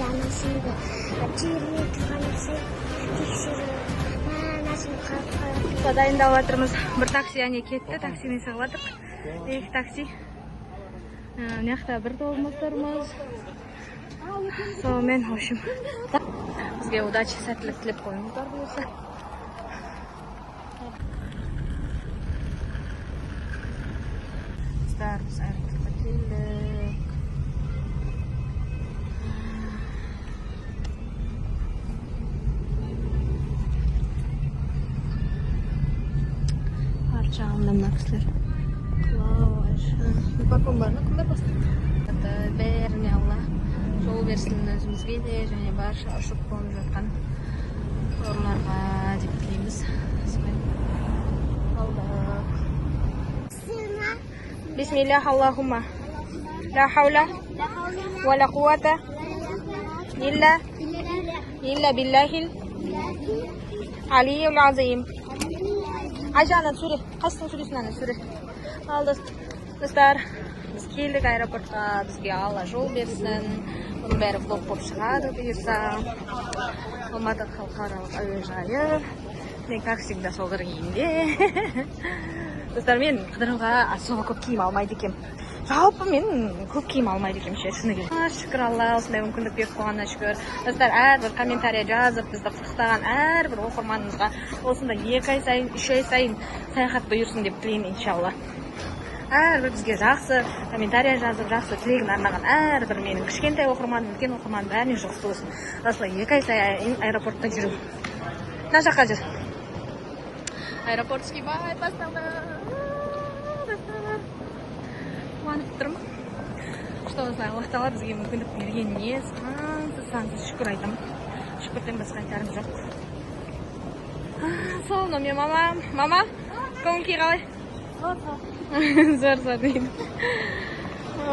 анасында жібермей тұрған тексеріп дайындап жатырмыз. Бір такси әне кетті, таксимен шығып жатырмыз. Екі такси. Мына жақта бір тобымыз тұрмыз. Сонымен, в общем, бізге удачи, сәттілік тілеп қойыңыздар болса. Біз аэропортқа келдік. Ар жағымда мына кісілер. Микрофон бар ма? Кімдер басты? Бәріне алла жол берсін өзімізге де, және барша ұшып қонып жатқан орындарға деп тілейміз. Бисмиллах Аллахумма. Ла хаула ва ла қуата илля биллахил алийюл азим. Ажана сүре, қайсының сүресін ана сүре. Ал достар, біз келдік аэропортқа, бізге алла жол берсін. Бұның бәрі влог болып шығады бұйырса. Алматы халықаралық әуежайы. Мен как всегда сол киімде. Достар, мен Қыдырымға особо көп киім алмайды екем. Жалпы мен көп киім алмайды екем, шыны керек. Шүкір Алла, осындай мүмкіндік беріп қойғанына шүкір. Достар, әрбір комментария жазып, бізді құттықтаған әрбір оқырманымызға осындай 2 ай сайын, 3 ай сайын саяхат бұйырсын деп тілеймін, иншалла. Әрбір бізге жақсы комментария жазып, жақсы тілегін арнаған әрбір менің кішкентай оқырманым, үлкен оқырманым бәріне жақсы болсын. Осылай 2 ай сайын аэропортта жүру. Мына жаққа жүр. Аэропортский бай басталды. Қуанып тұрмын. Что осылай Аллах тағала бізге мүмкіндік бергеніне сансыз шүкір айтамын. Шүкірден басқа айтарым жоқ. Сол, но мен мама, көңіл-күй қалай? Зор деймін.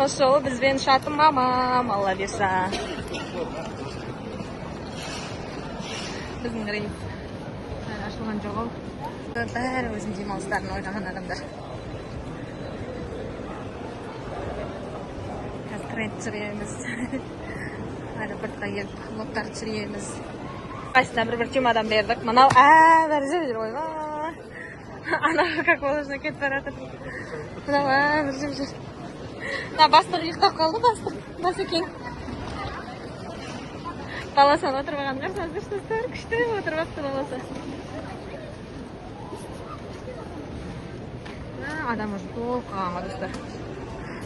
Сол бізбен шатым мамам, алла берса. Біздің рейс ашылған жоқ ау. Бәрі өзінің демалыстарын ойлаған адамдар. Қазір тренд түсіреміз. Аэропортқа келіп влогтар түсіреміз. Қайсына бір темадан бердік. Мынау бәрі жүр ойға. Ана как положено кетіп баратыр. Мынау бәрі жүр. Бастық ұйықтап қалды, бастық. Басекең. Баласан отырмаған қарсаңыздар, достар. Күшті отырмақты баласа. Адам уже толып қалғанға, достар.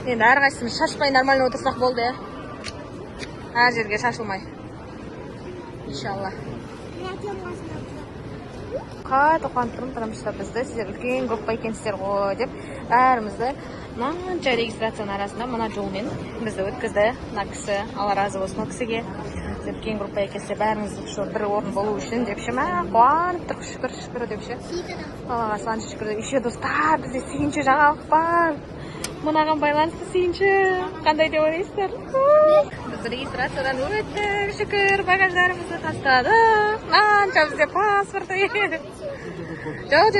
Енді әрқайсымыз шашпай нормально отырсақ болды, ә? Әр жерге шашылмай. Иншалла. Қатты қуанып тұрмын, потому что бізді сіздер үлкен группа екенсіздер ғой деп бәрімізді мынанша регистрацияның арасында мына жолмен бізді өткізді. Мына кісі, алла разы болсын ол кісіге. Үлкен группа екенсіздер бәріміз бір орын болу үшін деп ше, қуанып тұрық, шүкір деп ше. Аллаға саланшы шүкір деп. Еще достар, бізде сүйінші жаңалық бар. Мынаған байланысты сүйінші. Қандай деп ойлайсыздар? Біз регистрациядан өттік, шүкір, багаждарымызды тастадық. Мынанша бізде паспорт. Жоқ.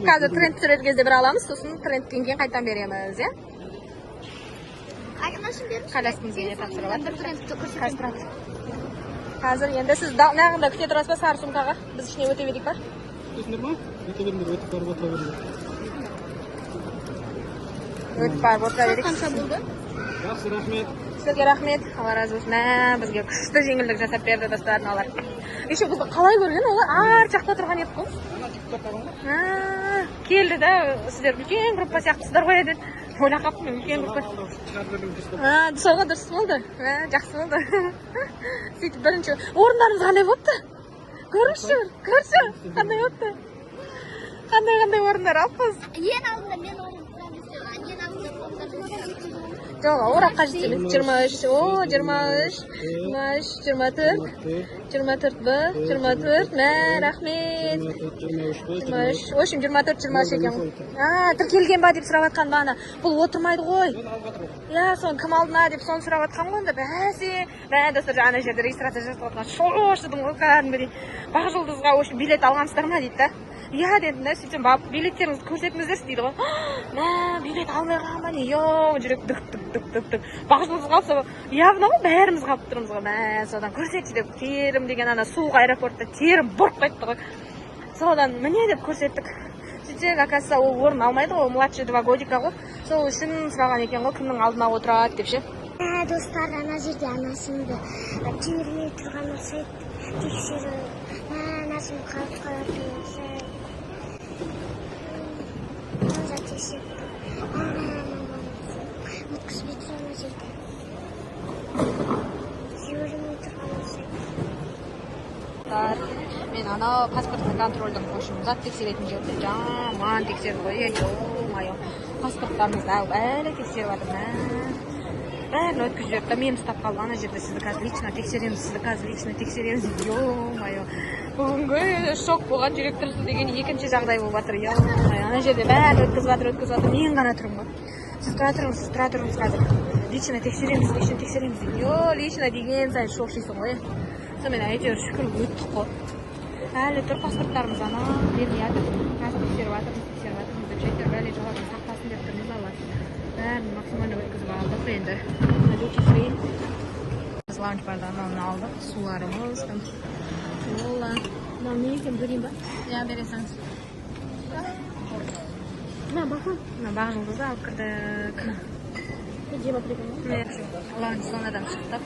Қазір тренд түсірер кезде бір аламыз, сосын трендтен кейін қайтан береміз, е? Қаласыңызға не тапсырып жатыр? Қазір енді сіз нағында күте тұрасыз ба сары сумкаға? Біз ішіне өте берейік па? Өтіңдер ма? Өте беріңдер, өтіп барып отыра беріңдер. Өтіп барып отыра берейік. Жақсы, рахмет. Сіздерге рахмет, алла разы болсын. Бізге күшті жеңілдік жасап берді достарын алар. Еще бізді қалай көрген олар? Ар жақта тұрған еді қой. Келді да, сіздер үлкен группа сияқтысыздар ғой еді. Ойлап қаптым, үлкен группа. Соға дұрыс болды. Жақсы болды. Сөйтіп бірінші орындарымыз қандай болыпты? Көріңізші, қандай болыпты? Қандай орындар алыппыз? Ең алдында мен орын тұрамын. Ең алдында Жоқ, орақ қажет емес. 23, 24, 24 Б, 24, мә, рахмет. 23, в общем, 24, 23 екен. Тіркелген ба деп сұрап атқан бана. Бұл отырмайды ғой. Соны кім алдына деп соны сұрап атқан ғой. Достар, ана жерде регистрация жасап отқан. Шошыдым ғой, кәдімгідей. Бақ жұлдызға, в общем, билет алғансыздар ма дейді да. иә дедім да, сөйтсем барып билеттеріңізді көрсетіңіздерші дейді ғой. Мә, билет алмай қалған не, жүрек дүк. Бағжымыз қалса, явно ғой, бәріміз қалып тұрмыз ғой. Мә, содан көрсетші деп, терім деген ана суық аэропортта терім бұрқ қайтты ғой. Содан міне деп көрсеттік. Сөйтсек, оказывается, ол орын алмайды ғой, младший 2 годика ғой. Сол үшін сұраған екен ғой, кімнің алдына отырады деп ше. Достар, ана жерде анасымды жібермей тұрған ұқсайды, тексеріп, анасым қалып қалатын ұқсайды. Өзі тексеріп, өткізбей тұрған жерде жібермей тұрған ұқсайды. Мен анау паспортный контрольдің қошым зат тексеретін жерде жаман тексерді ғой, ё-майо. Паспорттарыңызды алып әлі тексеріп жатыр. Бәрін өткізіп жүрді, мен ұстап қалды, ана жерде сізді қазір лично тексереміз, ё-майо. Бүгінгі шок болған, жүрек тұрысы деген екінші жағдай болып жатыр, ё-майо. Ана жерде бәрін өткізіп жатыр, мен ғана тұрмын ғой. Сіз тұра тұрыңыз қазір. Лично тексереміз дейді. Ё, лично деген сайын шошисың ғой. Сонымен әйтеуір шүкір өттік қой. Әлі тұр паспорттарымыз ана, бермейді. Қазір тексеріп жатырмыз деп жетер, бәле жоғарын сақтасын деп тұрмыз алла. Бәрін максимально өткізіп алдық енді. Біз лаунч барда анауын алдық, суларымыз. Ола. Мам, не екен берейін ба? Я бересіңіз. Бағжылдызды алып кірдік. Жеп апрекін ба? Лаунч сонадан шықтық.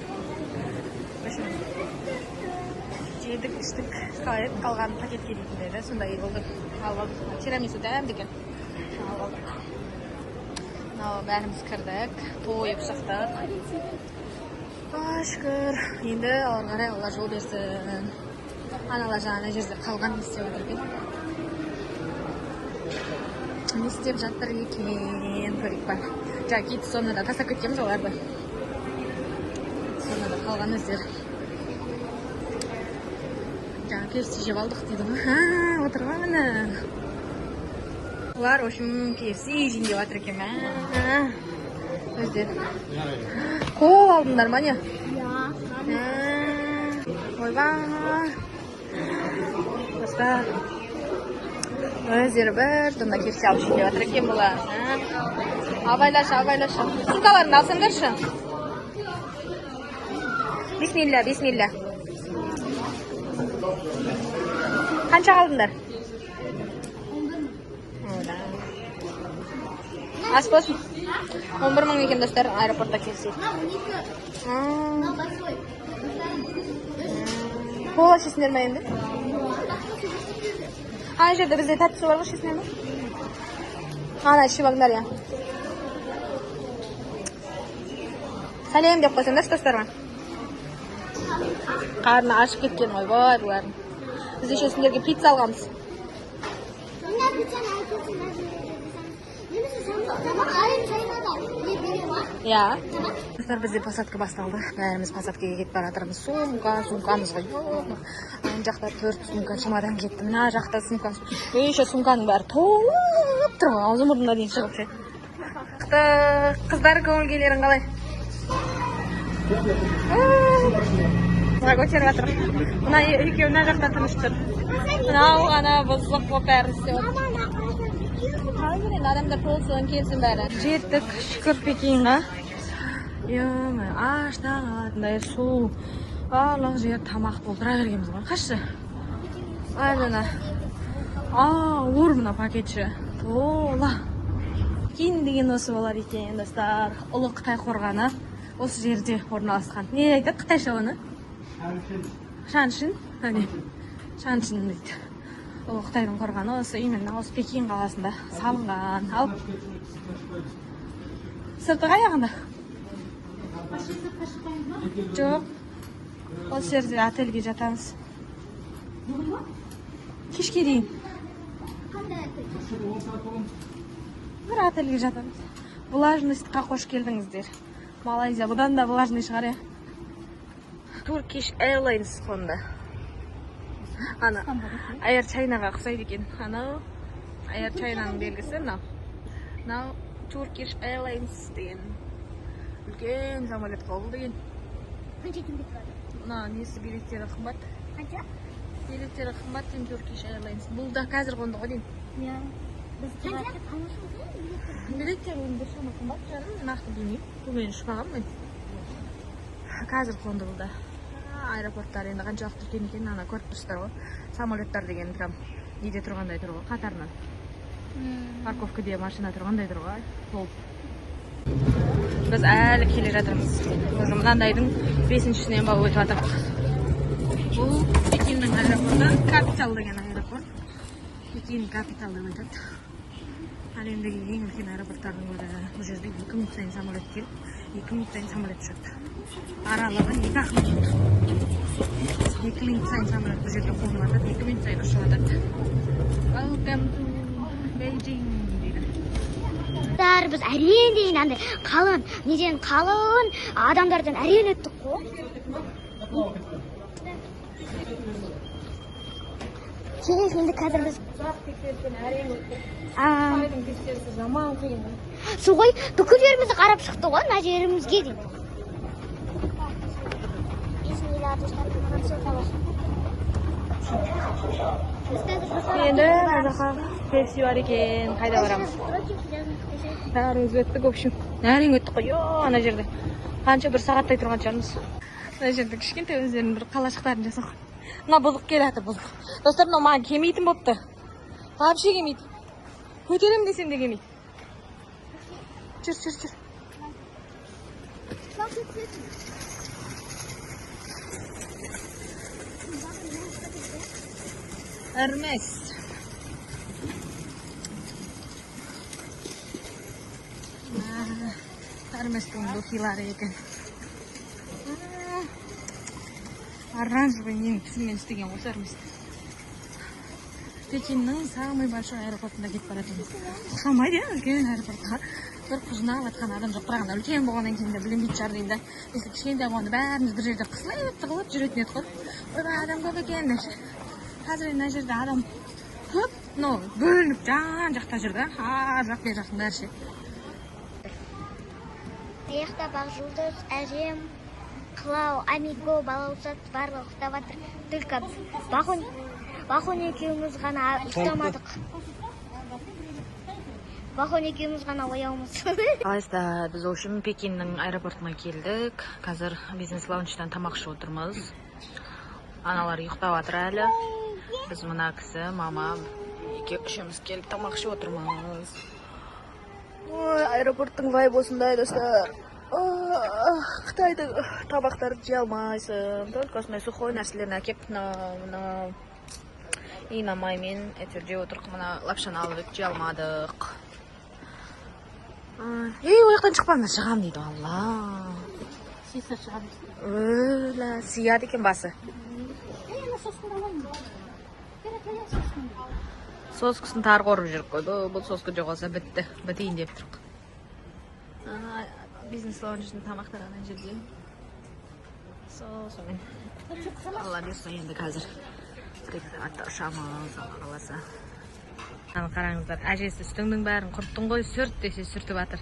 Жедік, іштік, қалған пакетке дейтін деді, сондай болдық. Алып алдық. Тирамису дәмді екен. Алып алдық. Бәріміз кірдік, тойып шықтық. Шүкір. Енді алға қарай Алла жол берсін. Аналар жаңа жерде қалған не істеп жатыр екен. Не істеп жатыр екен, көрейік бар. Жаңа кейті сонында тастап кеткенбіз оларды. Сонында қалған өздер. Жаңа KFC жеп алдық дейді ғой. Отырған міне. Олар, в общем, KFC жейін деп жатыр екен. Өздер. Қол алдыңдар ма не? Ойбай. Достар. Өздері бір тұнда KFC алып жейін деп жатыр екен бұлар. Абайлашы. Сумкаларыңды алсаңдаршы. Бисмилля. Қанша қалдыңдар? Ас болсын. 11 мың екен достар, аэропортта келсек. Кола ішесіңдер ме енді? Ана жерде бізде тәттісі бар ғой, ішесіңдер ме? Ана ішіп алыңдар, я. Сәлем деп қойсаңдаршы достарға. Қарны ашып кеткен ғой, бай бұлардың. Біз еще сендерге пицца алғанбыз. Я. Достар, бізде посадка басталды. Бәріміз посадкаға кетіп бара жатырмыз. Сумкамыз ғой. Ана жақта 4 сумка шамадан кетті. Мына жақта сумкамыз. Еще сумканың бәрі толып тұр ғой. Аузы мұрнына дейін шығып ше. Қыздар, көңіл-күйлерің қалай? Көтеріп жатыр. Мына екеуі мына жақта тыныш тұр. Мынау ғана бұзық болып бәрін істеп отыр. Адамдар толсын, келсін бәрі. Жеттік, шүкір Пекинға. Ё-май, аштағатындай су. Барлық жер тамақ толтыра бергенбіз ғой. Қашшы? Айлана. Ауыр мына пакетші. Тола. Кейін деген осы болар екен, достар. Ұлы Қытай қорғаны. Осы жерде орналасқан. Не айтады Қытайша оны? Шаншин. Шаншин дейді. Ол Қытайдың қорғаны осы именно осы Пекин қаласында салынған. Ал сырты қаяғында? Жоқ. Осы жерде отельге жатамыз. Кешке дейін. Бір отельге жатамыз. Влажностьқа қош келдіңіздер. Малайзия, бұдан да влажный шығар, е? Turkish Airlines қонды. Ана, Air Chinaға ұқсайды екен. Анау, Air Chinaның белгісі, мынау Turkish Airlines деген. Үлкен самолет қолы деген. Қанша теңге тұрады? Мына несі билеттері қымбат. Қанша? Билеттері қымбат деймін Turkish Airlines. Бұл да қазір қонды ғой деймін. Иә. Біз Билеттер біршама қымбат жаным, нақты білмеймін. Бұл мен ұшпағам мен. Қазір қонды бұл да. Аэропорттар енді қаншалықты үлкен екенін ана көріп тұрсыздар ғой. Самолеттар деген прям неде тұрғандай тұр ғой, қатарынан. Парковкада машина тұрғандай тұр ғой. Толып. Біз әлі келе жатырмыз. Уже мынандайдың 5-шісінен ба өтіп жатырмыз. Бұл Пекиннің аэропорты, Capital деген аэропорт. Пекин Capital деп айтады. Әлемдегі ең үлкен аэропорттардың бірі. Бұл жерде 2 минут сайын самолет келіп, 2 минут сайын самолет ұшады. Аралығы 2 минут. 2 минут сайын самолет бұл жерде қонып жатады, 2 минут сайын ұшып жатады. Welcome to Beijing дейді. Біз әрең дейін андай қалын, неден қалын адамдардан әрең өттік қой. Келес, енді қазір біз Қайдың тексерісі жаман қиын. Су ғой, бүкіл жерімізді қарап шықты ғой, мына жерімізге дейін. Енді мына жаққа KFC бар екен, қайда барамыз? Бәріміз өттік, в общем. Әрең өттік қой, ана жерде. Қанша бір сағаттай тұрған шығармыз. Мына жерде кішкентай өздерінің бір қалашықтарын жасаған. Мына бұзық келе жатыр, бұзық. Достар, мынау маған келмейтін болыпты. Вообще келмейді. Көтерем десем де келмейді. Жүр. Hermes. Hermes'тің духилары екен. Оранжевый нең түсімен істеген осы Hermes. Пекиннің самый большой аэропортында кетіп баратырмыз. Ұқсамайды, үлкен аэропортқа. Бір құжынап атқан адам жоқ, бірақ үлкен болғаннан кейін де білінбейтін шығар деймін да. Если кішкентай болғанда бәріміз бір жерде қысылып, тығылып жүретін едік қой. Ойбай, адам көп екен деші. Қазір мына жерде адам көп, но бөлініп жан-жақта жүрді. Ар жақ, бер жақтың бәрі ше. Аяқта бақ жұлдыз, әжем, қылау, амиго, балаусат барлығы ұстап жатыр. Только Бахон екеуміз ғана ұстамадық. Бахон екеуміз ғана ояумыз. Қалайсыздар, біз общем Пекиннің аэропортына келдік. Қазір бизнес-лаунчтан тамақ ішіп отырмыз. Аналар ұйықтап жатыр әлі. Біз мына кісі, мама, үшеуміз келіп тамақ ішіп отырмыз. Ой, аэропорттың вайбы осындай, достар. Қытайдың табақтарды жей алмайсың. Только осындай сухой нәрселерін әкеп, инамаймен әйтеуір жеп отырық. Мына лапшаны алып жей алмадық. Ояқтан шықпаңыз, шығам дейді, алла. Сиса шығам. Сияды екен басы. Соскысын тар қорып жүріп қойды. Бұл соскы жоқ олса бітті. Бітейін деп тұрық. Бизнес-лаунчтың тамақтары ана жерде. Сомен. Алла бұйырса енді қазір. Атта ұшамыз, Алла қаласа. Қараңыздар, әжесі үстіңнің бәрін құрттың ғой, сүрт десе сүртіп жатыр.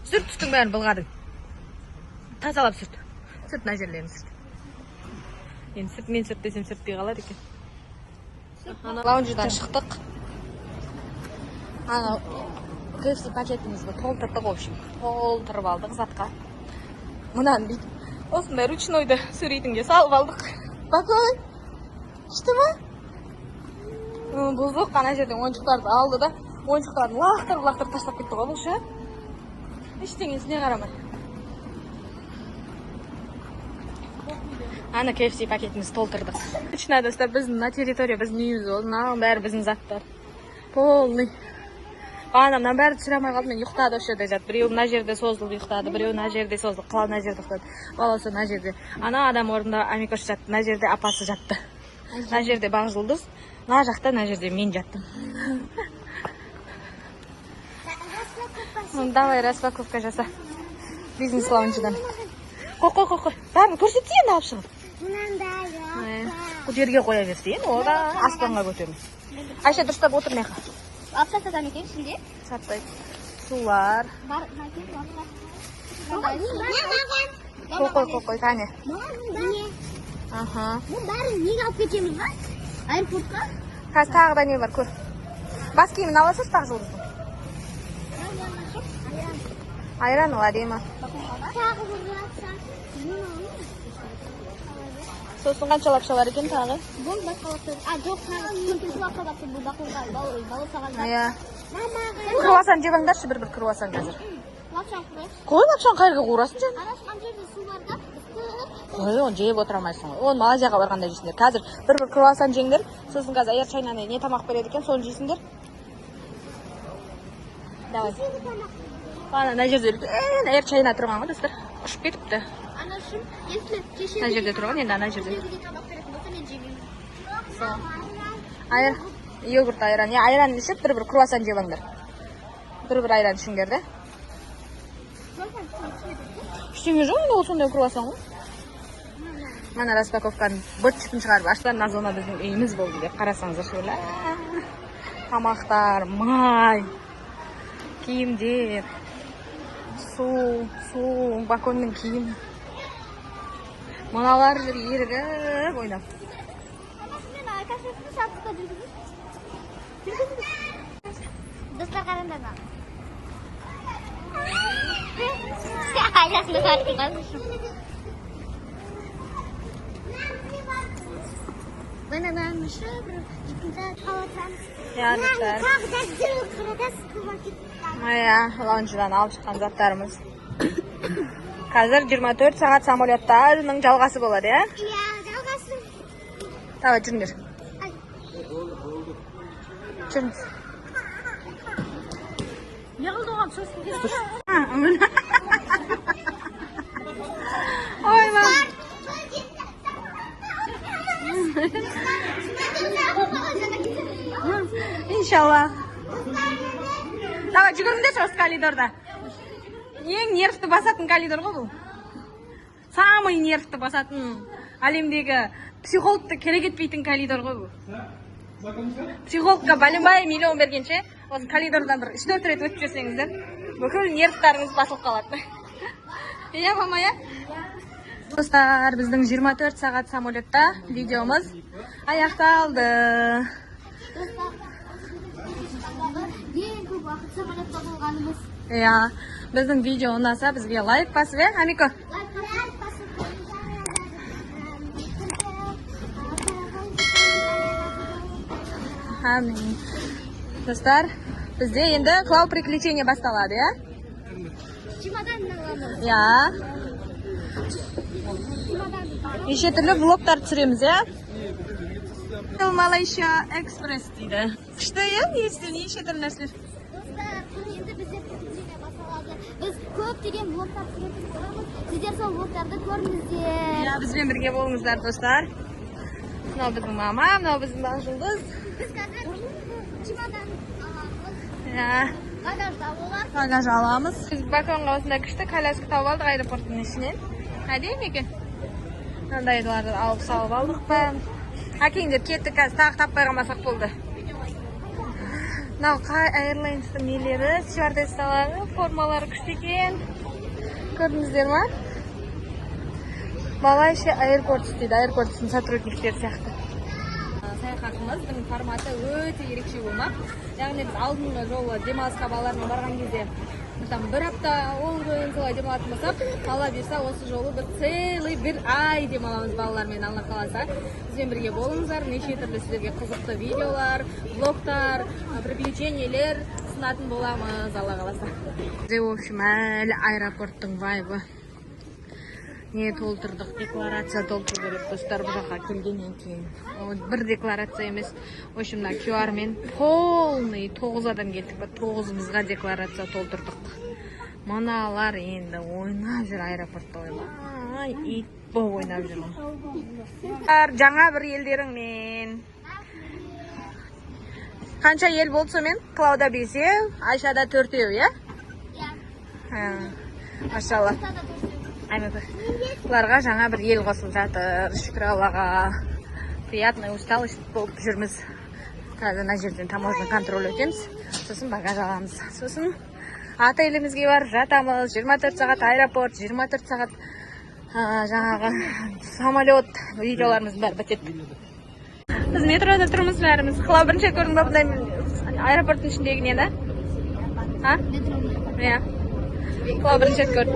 Сүрт үстің бәрін былғадың. Тазалап сүрт. Сүрт мына жерлерін сүрт. Енді сүрт, мен сүрт десем сүртпей қалады екен. Лаунждан шықтық. Ана KFC пакетімізді толтырдық, в общем. Толтырып алдық затқа. Мұнан дейді. Осындай ручнойды сөрейтінге салып алдық. Бақой, ішті ма? Бұзық ана жерден ойыншықтарды алды да, ойыншықтарын лақтырып таштап кетті ғой бұл ше. Ештеңесіне қарамай. Ана KFC пакетімізді толтырдық. Үшіне достар, біздің на территория, біздің үйіміз болды. Мынау бәрі біздің заттар. Полный. Анамнан бәрі түсіре алмай қалды, мен ұйықтады осы жерде жатты. Біреу мына жерде созылып ұйықтады, біреу мына жерде созылып, қала мына жерде ұйықтады. Баласы мына жерде. Ана адам орнында Амикош жатты, мына жерде апасы жатты. Мына жерде бақ жұлдыз, мына жақта мына жерде мен жаттым. Давай распаковка жаса. Бизнес-лаунчыдан. Қой. Бәрін көрсетсен алып шығып. Бұл жерге қоя берсен, ол да аспанға көтерін. Айша дұрыстап отыр меқа. Алып сатадан екен ішінде? Сатпайды. Сулар. Қой, кәне. Аха. Бұл бәрін неге алып кетеміз ба? Аэропортқа? Қазір тағы да не бар, көр. Бас киімін аласыз тағы жұлдыздың? Айран ол әдемі. Тағы бір жатса. Сосын қаншалап шалар екен тағы? Бұл бақылапты. Жоқ, тағы күнтіз бақылапты. Бұл бақылған балық саған. Ая. Круасан жеп аңдаршы, бір круасан қазір. Лапшан құрай. Қой, лапшан қайырға қуырасың жеп? Арасқан жерде су бар да. Қой, оны жеп отырамайсың. Оны Малайзияға барғанда жейсіңдер. Қазір бір круасан жеңдер. Сосын қазір аяр чайнаны не тамақ береді екен, соны жейсіңдер. Давай. Ана жерде аяр чайна тұрған ғой, достар. Ұшып кетіпті. Анашым, если кеше Ана жерде тұрған, енді ана жерде. тамақ беретін болса, мен жемеймін. Айыр, йогурт айран. Айран ішіп, бір круасан жеп аңдар. Бір айран ішіңдер де. Ештеңе жоқ, енді ол сондай круасан ғой. Мана распаковканы быт-шытын шығарып, аштан Назона біздің үйіміз болды деп қарасаңыздар шөлі. Тамақтар, май, киімдер, су, баконның киім. Мыналар жүр ерігіп ойнап. Достар қараңдар ма? Аясını tarttılar. Bana ben şöyle Ya dostlar. Aya, лаунждан алып шыққан заттарымыз. Қазір 24 сағат самолеттарының жалғасы болады, ya? Iya, жалғасы. Давай, жүріңдер. Жүріңіз. Yığıldı oğlum, söz Dur. Ой, мам. İnşallah. Давай, жүгіріңдер осы коридорда. Ең нервті басатын коридор ғой бұл. Самый нервті басатын әлемдегі психологты керек етпейтін коридор ғой бұл. Психологқа бәленбай миллион бергенше, осы коридордан бір 3-4 рет өтіп жүрсеңіздер, бүкіл нервтарыңыз басылып қалады. Иә, мама, иә? Достар, біздің 24 сағат самолетта видеомыз аяқталды. Ең көп уақыт самолетта болғанымыз. Иә, біздің видео ұнаса, бізге лайк басып, е, Амико? Амин. Достар, бізде енді клау приключение басталады, е? Чемодан аламыз. Иә. Неше түрлі влогтар түсіреміз, е? Малайша экспресс дейді. Күшті, е? Неше түрлі нәрселер. Достар, енді бізде приключение басталады. Біз көптеген влогтар түсіретін боламыз. Сіздер сол влогтарды көріңіздер. Иә, бізбен бірге болыңыздар, достар. Мынау біздің мама, мынау біздің Жұлдыз. Біз қазір чемодан аламыз. Иә. Багажда болады. Багаж аламыз. Біз баконға осындай күшті коляска тауып алдық аэропорттың ішінен. Әдемі екен. Мынандайларды алып салып алдық па. Әкеңдер кеттік, қазір тағы таппай қалмасақ болды. Мынау Airlines'тың нелері, стюардессалары, формалары күшті екен. Көрдіңіздер ма? Малайша Airports дейді, Airports'ың сотрудниктері сияқты. Саяхатымыздың форматы өте ерекше болмақ. Яғни біз алдыңғы жолы демалысқа балалармен барған кезде бір апта 10 күн солай демалатын болсақ, алла берсе осы жолы біз целый бір ай демаламыз балалармен, Алла қаласа. Бізбен бірге болыңыздар, неше түрлі сіздерге қызықты видеолар, влогтар, приключениелер ұсынатын боламыз, Алла қаласа. В общем, әлі аэропорттың вайбы. Не толтырдық, декларация толтыру керек, достар, бұл жаққа келгеннен кейін. Бір декларация емес, в общем, QR мен полный 9 адам келдік, 9-ымызға декларация толтырдық. Мыналар енді ойнап жүр аэропортта, ойлай, ит боп ойнап жүр. Жаңа бір елдеріңмен. Қанша ел болды сомен? Клауда 5, Айшада 4, е? Иә. Машалла. Бұларға жаңа бір ел қосылып жатыр, шүкір Аллаға. Приятный усталость болып жүрміз. Қазір мына жерден таможня контроль өтеміз, сосын багаж аламыз. Сосын отелімізге барып жатамыз. 24 сағат аэропорт, 24 сағат жаңағы самолет видеоларымыз бәрі бітеді. Біз метрода тұрмыз бәріміз. Қала бірінші көрдің бе бұндай аэропорттың ішіндегі нені? Иә. Қала бірінші көрді.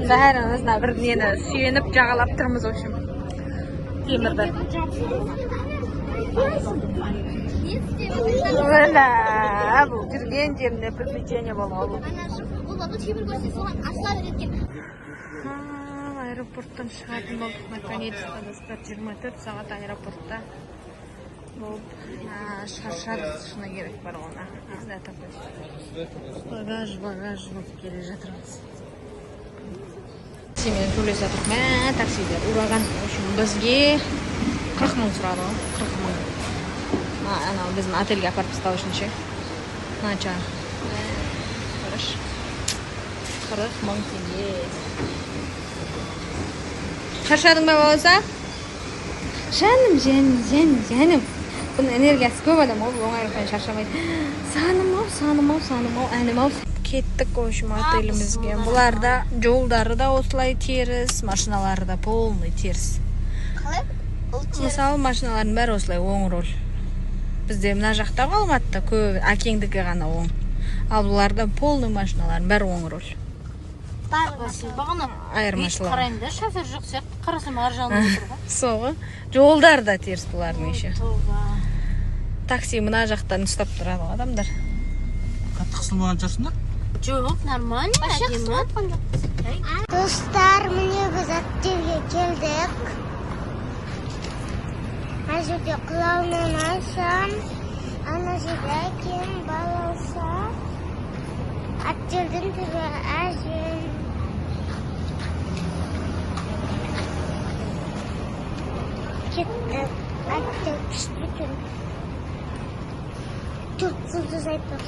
Бәріміз бір нені сүйеніп жағалап тұрмыз, в общем. Темірді. Мына бұл жүрген жерінде приключение болмау. Аэропорттан шығатын болдық. Наконец-то достар 24 сағат аэропортта болып шаршадық, шыны керек бар ona. Багаж болып келе жатырмыз. Таксимен төлеп жатырмық. Мә, таксилер ураған. Бізге 40 мың сұрады. 40 мың. Анау біздің отельге апарып тастау үшін ше. Қанша? Хорошо. 40 мың теңге. Шаршадың ба болса? Жаным. Бұның энергиясы көп адам ол, оңайлықпен шаршамайды. Саным ау, әнім ау. Кеттік общем отелімізге. Бұларда жолдары да осылай теріс, машиналары да полный теріс. Мысалы, машиналардың бәрі осылай оң рөл. Бізде мына жақта қалматта көп, әкеңдікі ғана оң. Ал бұларда полный машиналардың бәрі оң рөл. Айырмашылығы. Қарайында шофер жоқ сияқты, қарасам ар жағында тұрға. Соғы. Жолдар да теріс бұлардың еще. Такси мына жақтан ұстап тұрады адамдар. Қатты қысылмаған шығарсыңдар? Жоқ, нормально, әдемі. Достар, міне біз отельге келдік. Ана жерде құлаумен ашам. Ана жерде кем балауса. Отельдің түрі әжен. Кеттік. Отель күшті екен. Çok hızlı zayıfladım.